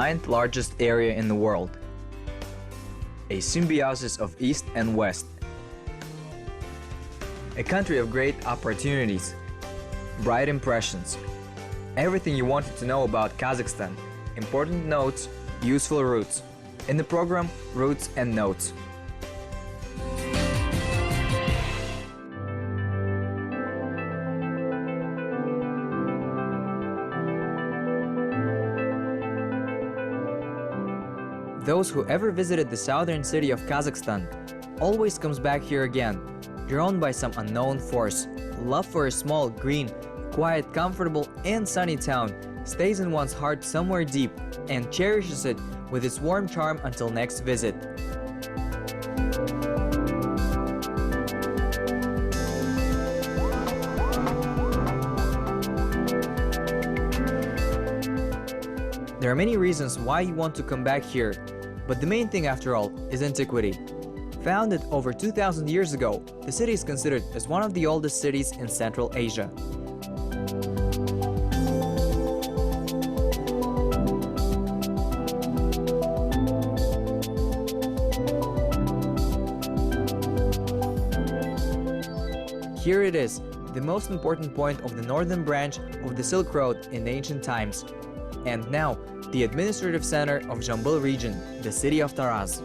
9th largest area in the world. A symbiosis of East and West. A country of great opportunities, bright impressions, everything you wanted to know about Kazakhstan, important notes, useful routes. In the program, Routes and Notes. Those who ever visited the southern city of Kazakhstan always comes back here again, drawn by some unknown force. Love for a small, green, quiet, comfortable and sunny town stays in one's heart somewhere deep and cherishes it with its warm charm until next visit. There are many reasons why you want to come back here, but the main thing after all is antiquity. Founded over 2,000 years ago, the city is considered as one of the oldest cities in Central Asia. Here it is, the most important point of the northern branch of the Silk Road in ancient times. And now, the administrative center of Jambul region, the city of Taraz.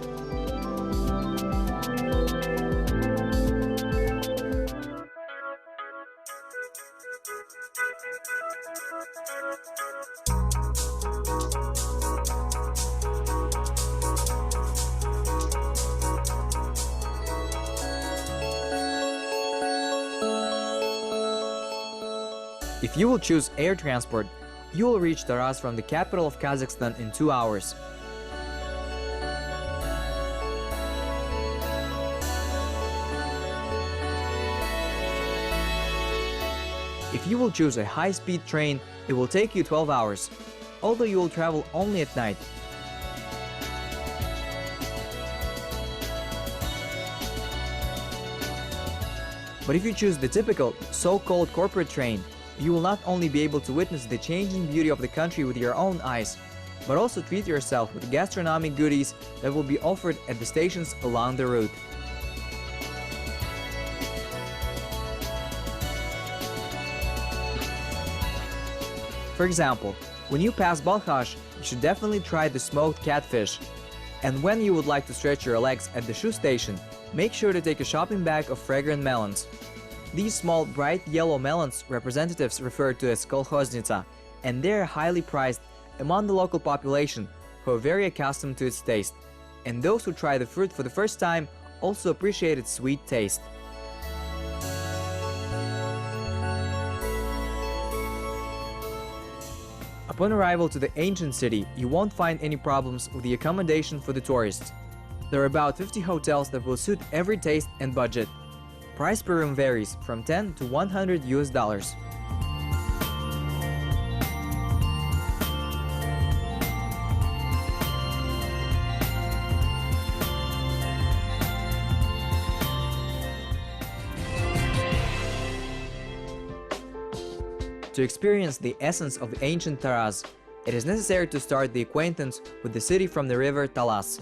If you will choose air transport, you will reach Taraz from the capital of Kazakhstan in 2 hours. If you will choose a high-speed train, it will take you 12 hours, although you will travel only at night. But if you choose the typical, so-called corporate train, you will not only be able to witness the changing beauty of the country with your own eyes, but also treat yourself with gastronomic goodies that will be offered at the stations along the route. For example, when you pass Balkhash, you should definitely try the smoked catfish. And when you would like to stretch your legs at the shoe station, make sure to take a shopping bag of fragrant melons. These small, bright yellow melons representatives refer to as kolkhoznitsa, and they are highly prized among the local population who are very accustomed to its taste. And those who try the fruit for the first time also appreciate its sweet taste. Upon arrival to the ancient city, you won't find any problems with the accommodation for the tourists. There are about 50 hotels that will suit every taste and budget. Price per room varies from $10 to $100 US. To experience the essence of ancient Taraz, it is necessary to start the acquaintance with the city from the river Talas.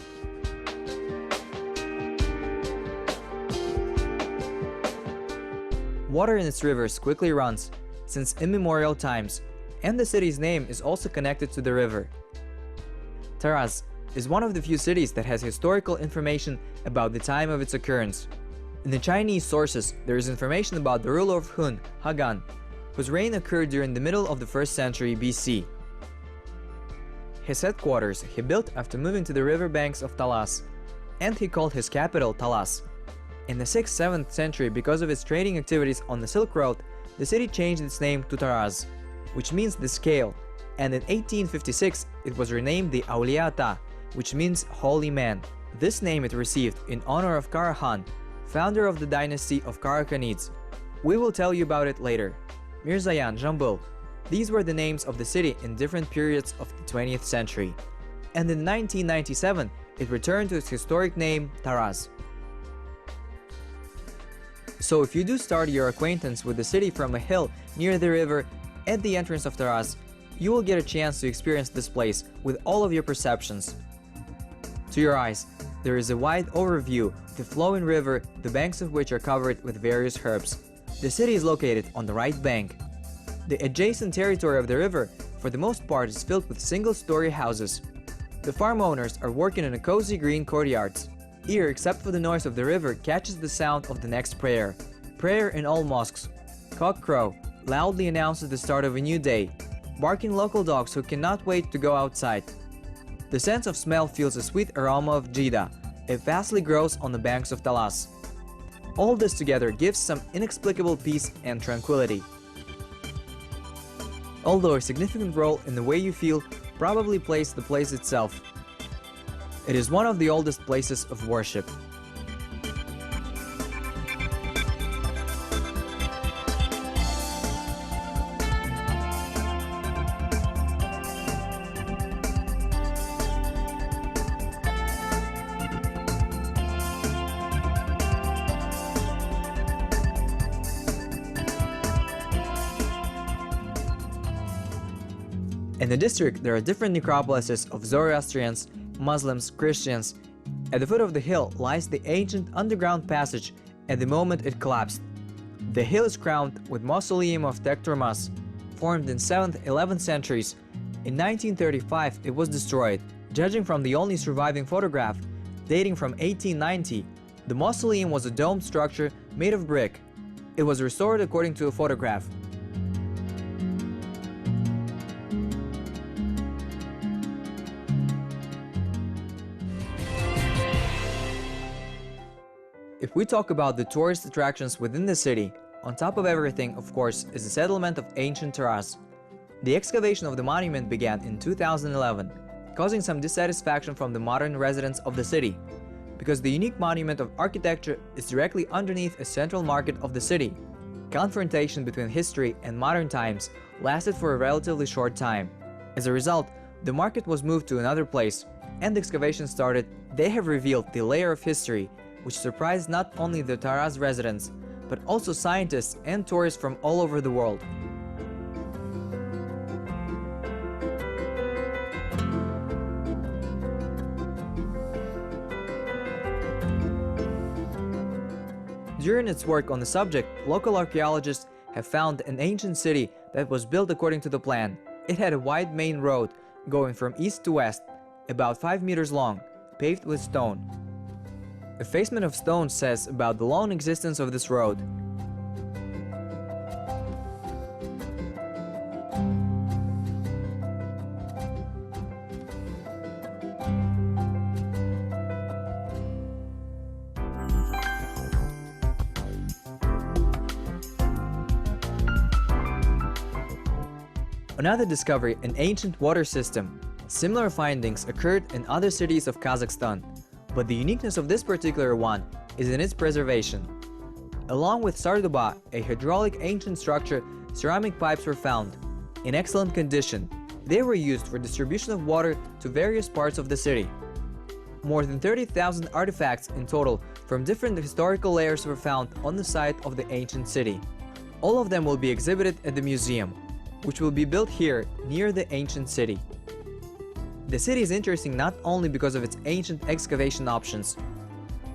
Water in its rivers quickly runs since immemorial times, and the city's name is also connected to the river. Taraz is one of the few cities that has historical information about the time of its occurrence. In the Chinese sources, there is information about the ruler of Hun, Hagan, whose reign occurred during the middle of the 1st century BC. His headquarters he built after moving to the river banks of Talas, and he called his capital Talas. In the 6th-7th century, because of its trading activities on the Silk Road, the city changed its name to Taraz, which means the scale, and in 1856 it was renamed the Auliata, which means holy man. This name it received in honor of Karahan, founder of the dynasty of Karakhanids. We will tell you about it later. Mirzayan, Jambul. These were the names of the city in different periods of the 20th century. And in 1997, it returned to its historic name, Taraz. So if you do start your acquaintance with the city from a hill near the river at the entrance of Taraz, you will get a chance to experience this place with all of your perceptions. To your eyes, there is a wide overview of the flowing river, the banks of which are covered with various herbs. The city is located on the right bank. The adjacent territory of the river, for the most part, is filled with single-story houses. The farm owners are working in a cozy green courtyards. Ear, except for the noise of the river, catches the sound of the next prayer. Prayer in all mosques. Cock crow loudly announces the start of a new day, barking local dogs who cannot wait to go outside. The sense of smell feels a sweet aroma of jida. It vastly grows on the banks of Talas. All this together gives some inexplicable peace and tranquility. Although a significant role in the way you feel probably plays the place itself. It is one of the oldest places of worship. In the district, there are different necropolises of Zoroastrians, Muslims, Christians. At the foot of the hill lies the ancient underground passage at the moment it collapsed. The hill is crowned with mausoleum of Tekturmas, formed in 7th, 11th centuries. In 1935 it was destroyed. Judging from the only surviving photograph, dating from 1890, the mausoleum was a domed structure made of brick. It was restored according to a photograph. If we talk about the tourist attractions within the city, on top of everything, of course, is the settlement of ancient Taraz. The excavation of the monument began in 2011, causing some dissatisfaction from the modern residents of the city, because the unique monument of architecture is directly underneath a central market of the city. Confrontation between history and modern times lasted for a relatively short time. As a result, the market was moved to another place, and the excavation started. They have revealed the layer of history, which surprised not only the Taraz residents, but also scientists and tourists from all over the world. During its work on the subject, local archaeologists have found an ancient city that was built according to the plan. It had a wide main road going from east to west, about 5 meters long, paved with stone. Effacement of stone says about the long existence of this road. Another discovery, an ancient water system. Similar findings occurred in other cities of Kazakhstan, but the uniqueness of this particular one is in its preservation. Along with Sarduba, a hydraulic ancient structure, ceramic pipes were found. In excellent condition, they were used for distribution of water to various parts of the city. More than 30,000 artifacts in total from different historical layers were found on the site of the ancient city. All of them will be exhibited at the museum, which will be built here near the ancient city. The city is interesting not only because of its ancient excavation options.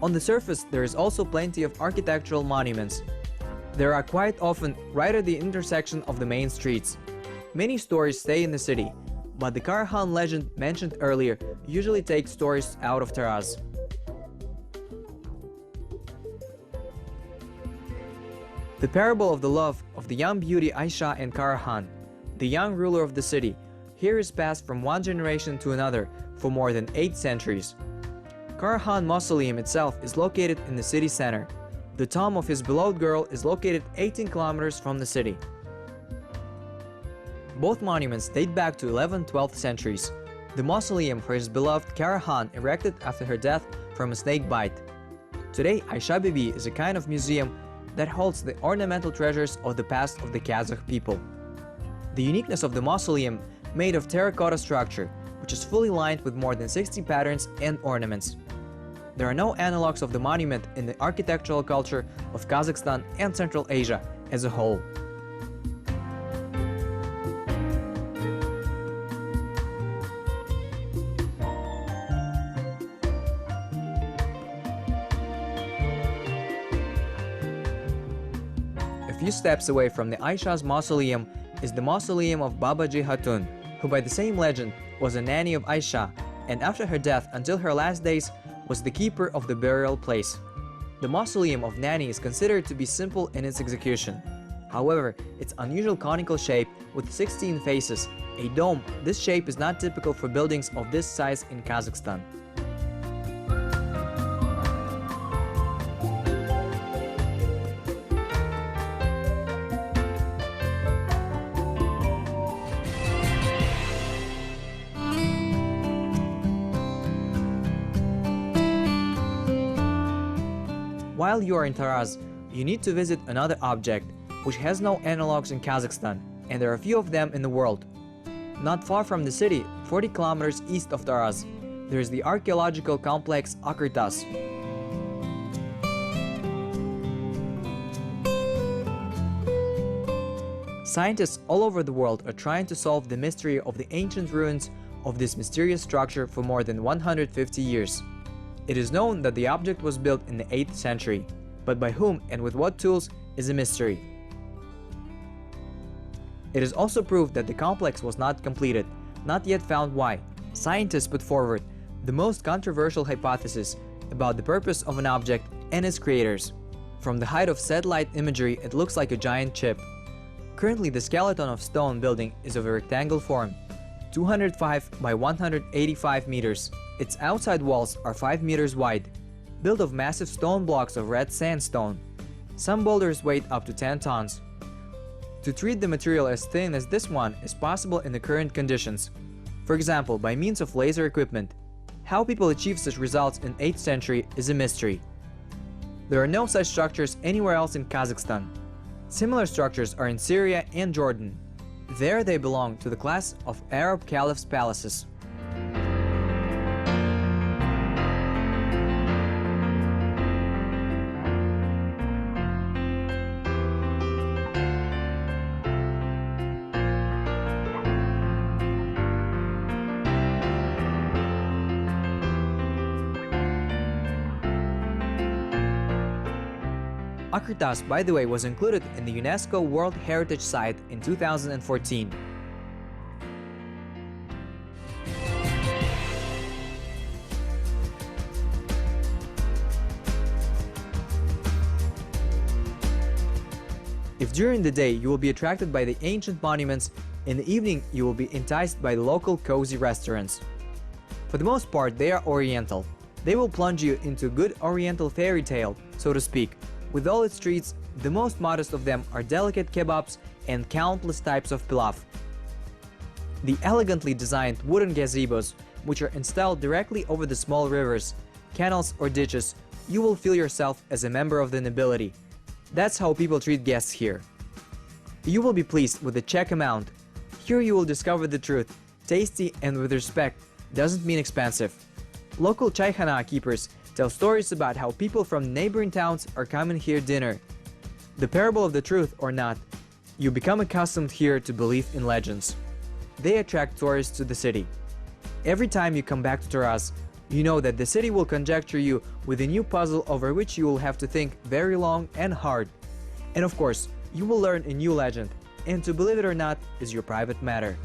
On the surface, there is also plenty of architectural monuments. There are quite often right at the intersection of the main streets. Many stories stay in the city, but the Karahan legend mentioned earlier usually takes stories out of Taraz. The parable of the love of the young beauty Aisha and Karahan, the young ruler of the city, here is passed from one generation to another for more than 8 centuries. Karahan Mausoleum itself is located in the city center. The tomb of his beloved girl is located 18 kilometers from the city. Both monuments date back to 11th-12th centuries. The mausoleum for his beloved Karahan erected after her death from a snake bite. Today, Aisha Bibi is a kind of museum that holds the ornamental treasures of the past of the Kazakh people. The uniqueness of the mausoleum, made of terracotta structure, which is fully lined with more than 60 patterns and ornaments. There are no analogs of the monument in the architectural culture of Kazakhstan and Central Asia as a whole. few steps away from the Aisha's mausoleum is the mausoleum of Babaji Hatun, who by the same legend was a nanny of Aisha, and after her death until her last days was the keeper of the burial place. The mausoleum of Nanny is considered to be simple in its execution. However, its unusual conical shape with 16 faces, a dome, this shape is not typical for buildings of this size in Kazakhstan. While you are in Taraz, you need to visit another object which has no analogs in Kazakhstan, and there are a few of them in the world. Not far from the city, 40 kilometers east of Taraz, there is the archaeological complex Akirtas. Scientists all over the world are trying to solve the mystery of the ancient ruins of this mysterious structure for more than 150 years. It is known that the object was built in the 8th century, but by whom and with what tools is a mystery. It is also proved that the complex was not completed, not yet found why. Scientists put forward the most controversial hypothesis about the purpose of an object and its creators. From the height of satellite imagery, it looks like a giant chip. Currently, the skeleton of stone building is of a rectangle form, 205 by 185 meters. Its outside walls are 5 meters wide, built of massive stone blocks of red sandstone. Some boulders weigh up to 10 tons. To treat the material as thin as this one is possible in the current conditions. For example, by means of laser equipment. How people achieve such results in 8th century is a mystery. There are no such structures anywhere else in Kazakhstan. Similar structures are in Syria and Jordan. There they belong to the class of Arab caliphs' palaces. Akirtas, by the way, was included in the UNESCO World Heritage Site in 2014. If during the day you will be attracted by the ancient monuments, in the evening you will be enticed by the local cozy restaurants. For the most part, they are oriental. They will plunge you into a good oriental fairy tale, so to speak. With all its treats, the most modest of them are delicate kebabs and countless types of pilaf. The elegantly designed wooden gazebos, which are installed directly over the small rivers, canals or ditches, you will feel yourself as a member of the nobility. That's how people treat guests here. You will be pleased with the check amount. Here you will discover the truth. Tasty and with respect doesn't mean expensive. Local chaikhana keepers tell stories about how people from neighboring towns are coming here dinner. The parable of the truth or not, you become accustomed here to believe in legends. They attract tourists to the city. Every time you come back to Taraz, you know that the city will conjecture you with a new puzzle over which you will have to think very long and hard. And of course, you will learn a new legend, and to believe it or not is your private matter.